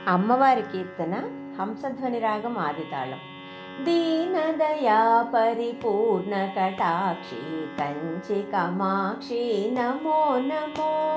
అమ్మవారి కీర్తన హంసధ్వని రాగం ఆదితాళం. దీనదయా పరిపూర్ణ కటాక్షి కంచి కమాక్షి నమో నమో.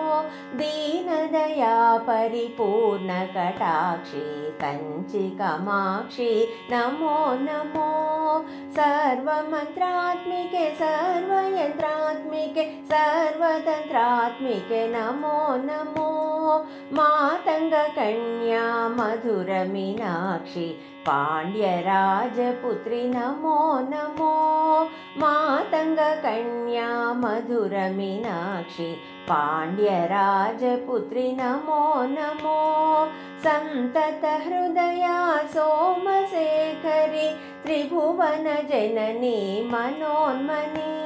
దీనదయా పరిపూర్ణ కటాక్షి కంచి కమాక్షి నమో నమో. సర్వమంత్రాత్మికే సర్వయంత్రాత్మికే సర్వతంత్రాత్మికే నమో నమో. మాతంగ కన్యా మధుర మీనాక్షి పాండ్యరాజపుత్రి నమో నమో. మాతంగ కన్యా మధుర మీనాక్షి పాండ్యరాజపుత్రి నమో నమో. సంతత హృదయా సోమశేఖరి త్రిభువన జనని మనోన్మని.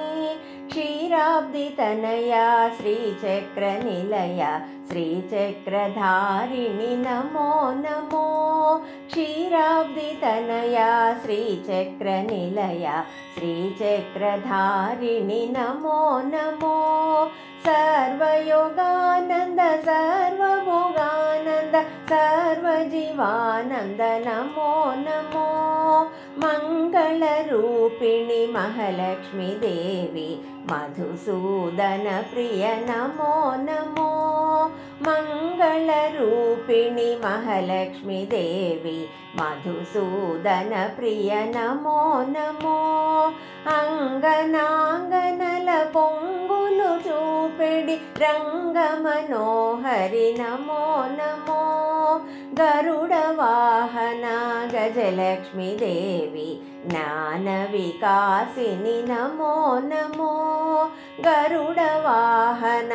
క్షీరాబ్ది తనయా శ్రీచక్ర నిలయ శ్రీచక్రధారిణి నమో నమో. క్షీరాబ్ది తనయా శ్రీచక్ర నిలయ శ్రీచక్రధారిణి నమో నమో. సర్వయోగానంద సర్వభోగానంద సర్వజీవానంద నమో నమో. మంగళరూపిణి మహాలక్ష్మీ దేవి మధుసూదన ప్రియ నమో నమో. మంగళరూపిణి మహాలక్ష్మీ దేవి మధుసూదన ప్రియ నమో నమో. అంగనాంగనల పొంగులు చూపెడి రంగమనోహరి నమో నమో. గరుడ వాహన గజలక్ష్మీ దేవి జ్ఞాన వికాసిని నమో నమో. గరుడ వాహన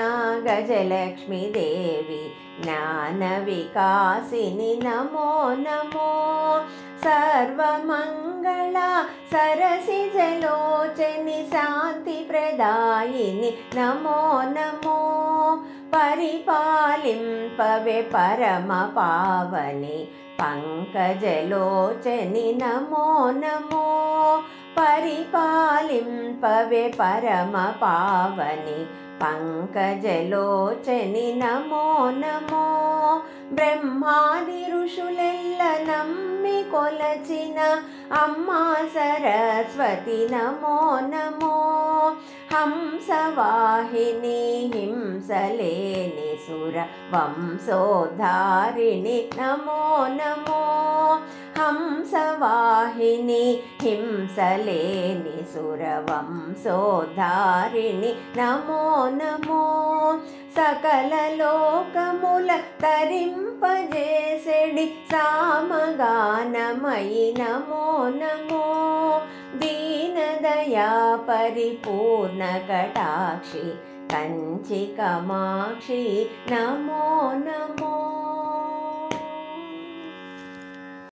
గజలక్ష్మీ దేవి జ్ఞాన వికాసిని నమో నమో. సర్వమంగళ సరసిజలోచని శాంతి ప్రదాయిని నమో నమో. పరిపాలింపవే పరమ పావని పంకజలోచని నమో నమో. పరిపాలింపవే పరమ పావని పంకజలోచని నమో నమో. బ్రహ్మాది ఋషులెల్ల నమ్మి కొలచిన అమ్మా సరస్వతి నమో నమో. హంసవాహిని హింసలేని సుర వంశోద్ధారిణి నమో నమో. హంసవాహిని హింసలేని సుర వంశోద్ధారిణి నమో నమో. సకల లోకముల తరింపజేసెడి సామగానమయి నమో నమో. దీనదయా పరిపూర్ణ కటాక్షి కంచి కమాక్షి నమో నమో.